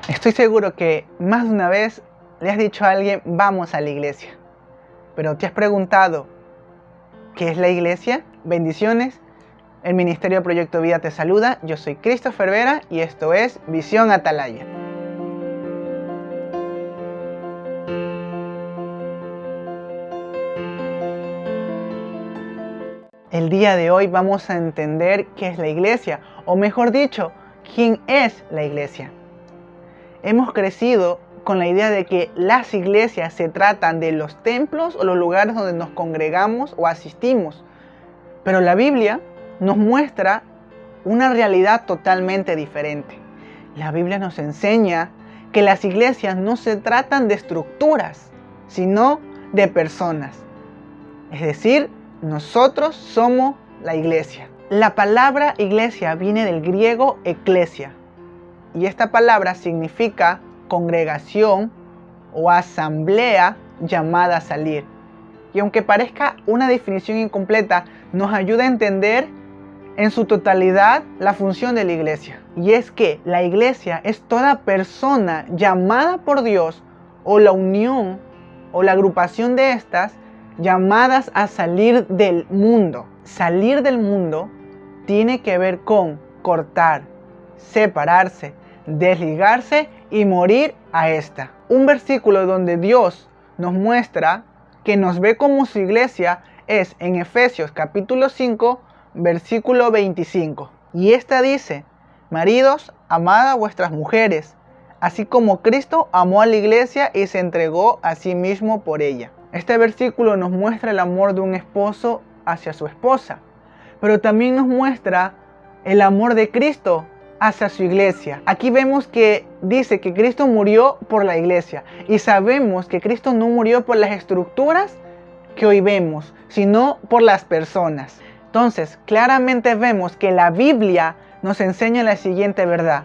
Estoy seguro que más de una vez le has dicho a alguien, vamos a la iglesia. Pero ¿te has preguntado qué es la iglesia? Bendiciones. El Ministerio Proyecto Vida te saluda. Yo soy Christopher Vera y esto es Visión Atalaya. El día de hoy vamos a entender qué es la iglesia, o mejor dicho, quién es la iglesia. Hemos crecido con la idea de que las iglesias se tratan de los templos o los lugares donde nos congregamos o asistimos. Pero la Biblia nos muestra una realidad totalmente diferente. La Biblia nos enseña que las iglesias no se tratan de estructuras, sino de personas. Es decir, nosotros somos la iglesia. La palabra iglesia viene del griego eklesia. Y esta palabra significa congregación o asamblea llamada a salir. Y aunque parezca una definición incompleta, nos ayuda a entender en su totalidad la función de la iglesia. Y es que la iglesia es toda persona llamada por Dios o la unión o la agrupación de estas llamadas a salir del mundo. Salir del mundo tiene que ver con cortar, separarse, desligarse y morir a esta. Un versículo donde Dios nos muestra que nos ve como su iglesia es en Efesios capítulo 5, versículo 25. Y esta dice: maridos, amad a vuestras mujeres, así como Cristo amó a la iglesia y se entregó a sí mismo por ella. Este versículo nos muestra el amor de un esposo hacia su esposa, pero también nos muestra el amor de Cristo hacia su iglesia. Aquí vemos que dice que Cristo murió por la iglesia y sabemos que Cristo no murió por las estructuras que hoy vemos, sino por las personas. Entonces, claramente vemos que la Biblia nos enseña la siguiente verdad: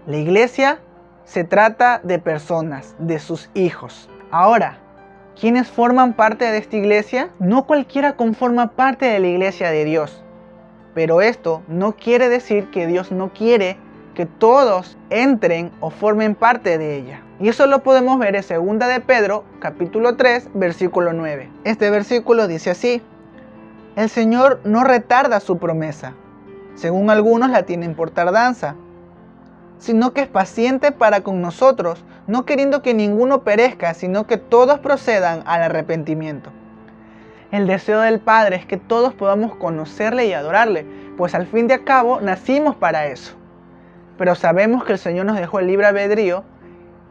la iglesia se trata de personas, de sus hijos. Ahora, ¿quiénes forman parte de esta iglesia? No cualquiera conforma parte de la iglesia de Dios. Pero esto no quiere decir que Dios no quiere que todos entren o formen parte de ella. Y eso lo podemos ver en 2 de Pedro, capítulo 3, versículo 9. Este versículo dice así: el Señor no retarda su promesa, según algunos la tienen por tardanza, sino que es paciente para con nosotros, no queriendo que ninguno perezca, sino que todos procedan al arrepentimiento. El deseo del Padre es que todos podamos conocerle y adorarle, pues al fin de cabo nacimos para eso. Pero sabemos que el Señor nos dejó el libre albedrío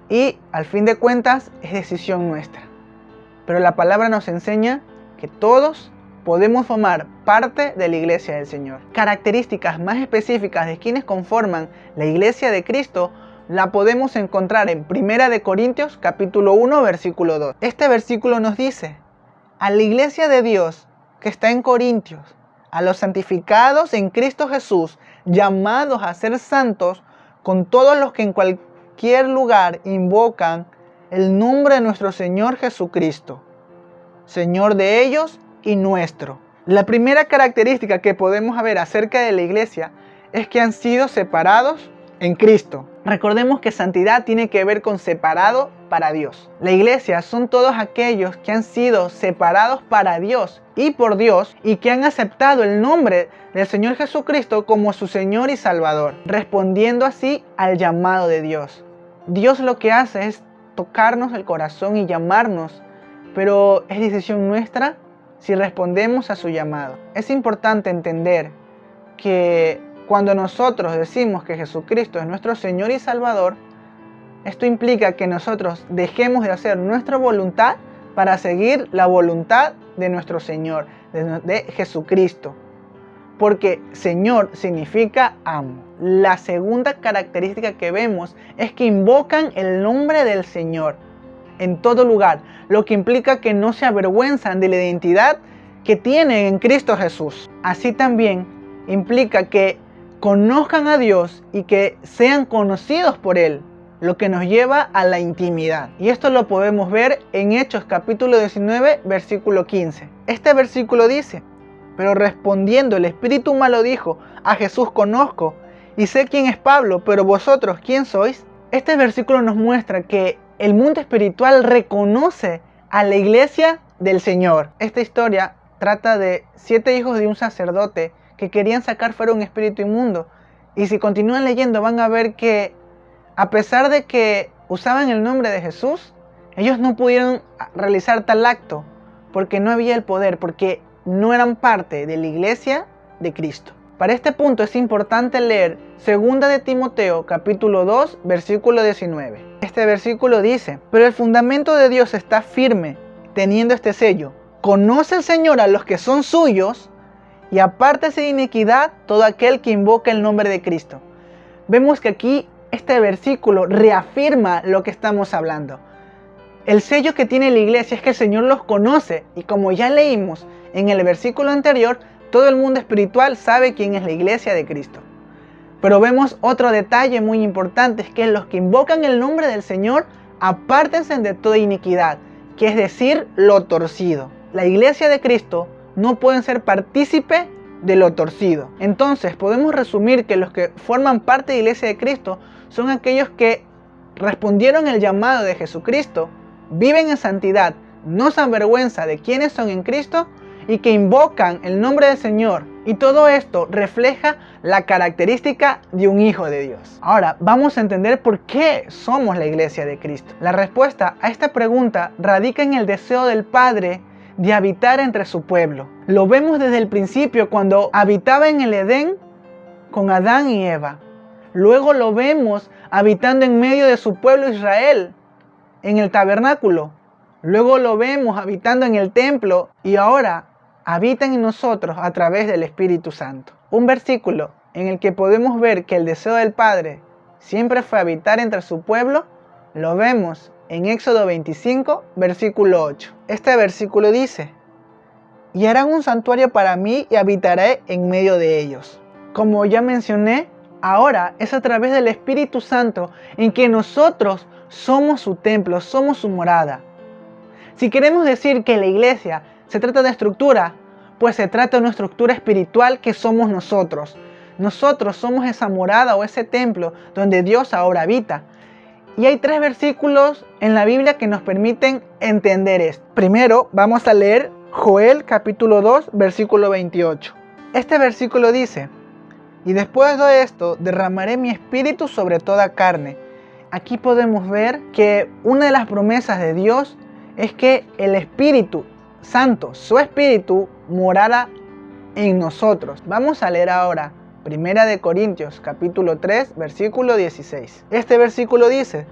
y al fin de cuentas es decisión nuestra. Pero la palabra nos enseña que todos podemos formar parte de la iglesia del Señor. Características más específicas de quienes conforman la iglesia de Cristo la podemos encontrar en 1 de Corintios capítulo 1 versículo 2. Este versículo nos dice: a la iglesia de Dios que está en Corintios, a los santificados en Cristo Jesús, llamados a ser santos, con todos los que en cualquier lugar invocan el nombre de nuestro Señor Jesucristo, Señor de ellos y nuestro. La primera característica que podemos ver acerca de la iglesia es que han sido separados en Cristo. Recordemos que santidad tiene que ver con separado para Dios. La iglesia son todos aquellos que han sido separados para Dios y por Dios y que han aceptado el nombre del Señor Jesucristo como su Señor y Salvador, respondiendo así al llamado de Dios. Dios lo que hace es tocarnos el corazón y llamarnos, pero es decisión nuestra si respondemos a su llamado. Es importante entender que cuando nosotros decimos que Jesucristo es nuestro Señor y Salvador, esto implica que nosotros dejemos de hacer nuestra voluntad para seguir la voluntad de nuestro Señor, de Jesucristo. Porque Señor significa amo. La segunda característica que vemos es que invocan el nombre del Señor en todo lugar, lo que implica que no se avergüenzan de la identidad que tienen en Cristo Jesús. Así también implica que conozcan a Dios y que sean conocidos por Él, lo que nos lleva a la intimidad. Y esto lo podemos ver en Hechos capítulo 19, versículo 15. Este versículo dice: pero respondiendo el espíritu malo dijo: a Jesús conozco y sé quién es Pablo, pero vosotros ¿quién sois? Este versículo nos muestra que el mundo espiritual reconoce a la iglesia del Señor. Esta historia trata de 7 hijos de un sacerdote que querían sacar fuera un espíritu inmundo. Y si continúan leyendo van a ver que a pesar de que usaban el nombre de Jesús, ellos no pudieron realizar tal acto porque no había el poder, porque no eran parte de la iglesia de Cristo. Para este punto es importante leer 2 de Timoteo capítulo 2 versículo 19. Este versículo dice: pero el fundamento de Dios está firme, teniendo este sello: conoce el Señor a los que son suyos, y apártese de iniquidad todo aquel que invoca el nombre de Cristo. Vemos que aquí este versículo reafirma lo que estamos hablando. El sello que tiene la iglesia es que el Señor los conoce, y como ya leímos en el versículo anterior, todo el mundo espiritual sabe quién es la iglesia de Cristo. Pero vemos otro detalle muy importante, es que los que invocan el nombre del Señor, apártense de toda iniquidad, que es decir, lo torcido. La iglesia de Cristo no pueden ser partícipe de lo torcido. Entonces podemos resumir que los que forman parte de la iglesia de Cristo son aquellos que respondieron el llamado de Jesucristo, viven en santidad, no se avergüenza de quiénes son en Cristo y que invocan el nombre del Señor. Y todo esto refleja la característica de un hijo de Dios. Ahora vamos a entender por qué somos la iglesia de Cristo. La respuesta a esta pregunta radica en el deseo del Padre de habitar entre su pueblo. Lo vemos desde el principio cuando habitaba en el Edén con Adán y Eva. Luego lo vemos habitando en medio de su pueblo Israel en el tabernáculo. Luego lo vemos habitando en el templo y ahora habita en nosotros a través del Espíritu Santo. Un versículo en el que podemos ver que el deseo del Padre siempre fue habitar entre su pueblo, lo vemos en Éxodo 25, versículo 8. Este versículo dice: y harán un santuario para mí y habitaré en medio de ellos. Como ya mencioné, ahora es a través del Espíritu Santo en que nosotros somos su templo, somos su morada. Si queremos decir que la iglesia se trata de estructura, pues se trata de una estructura espiritual que somos nosotros. Nosotros somos esa morada o ese templo donde Dios ahora habita. Y hay 3 versículos en la Biblia que nos permiten entender esto. Primero vamos a leer Joel capítulo 2 versículo 28. Este versículo dice: y después de esto derramaré mi espíritu sobre toda carne. Aquí podemos ver que una de las promesas de Dios es que el Espíritu Santo, su Espíritu, morará en nosotros. Vamos a leer ahora 1 de Corintios capítulo 3 versículo 16. Este versículo dice: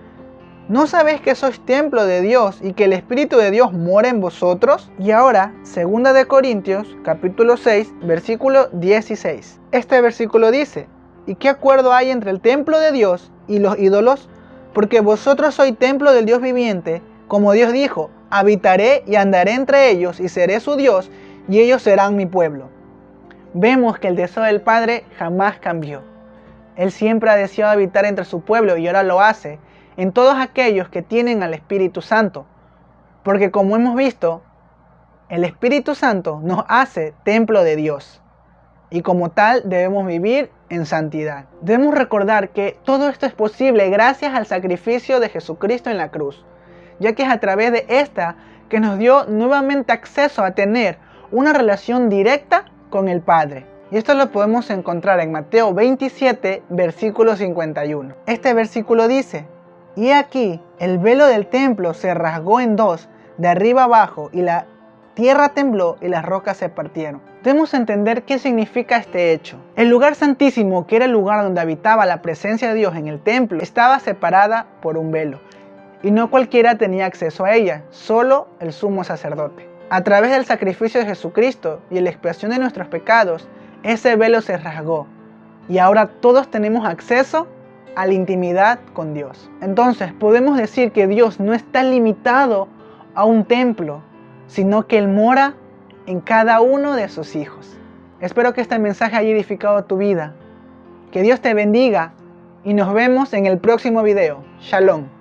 ¿no sabéis que sois templo de Dios y que el Espíritu de Dios mora en vosotros? Y ahora 2 de Corintios capítulo 6 versículo 16. Este versículo dice: ¿y qué acuerdo hay entre el templo de Dios y los ídolos? Porque vosotros sois templo del Dios viviente, como Dios dijo: habitaré y andaré entre ellos y seré su Dios y ellos serán mi pueblo. Vemos que el deseo del Padre jamás cambió. Él siempre ha deseado habitar entre su pueblo y ahora lo hace en todos aquellos que tienen al Espíritu Santo. Porque como hemos visto, el Espíritu Santo nos hace templo de Dios. Y como tal debemos vivir en santidad. Debemos recordar que todo esto es posible gracias al sacrificio de Jesucristo en la cruz, ya que es a través de esta que nos dio nuevamente acceso a tener una relación directa con el Padre. Y esto lo podemos encontrar en Mateo 27, versículo 51. Este versículo dice: y aquí el velo del templo se rasgó en 2, de arriba abajo, y la tierra tembló y las rocas se partieron. Debemos entender qué significa este hecho. El lugar santísimo, que era el lugar donde habitaba la presencia de Dios en el templo, estaba separada por un velo. Y no cualquiera tenía acceso a ella, solo el sumo sacerdote. A través del sacrificio de Jesucristo y la expiación de nuestros pecados, ese velo se rasgó. Y ahora todos tenemos acceso a la intimidad con Dios. Entonces podemos decir que Dios no está limitado a un templo, sino que Él mora en cada uno de sus hijos. Espero que este mensaje haya edificado tu vida. Que Dios te bendiga y nos vemos en el próximo video. Shalom.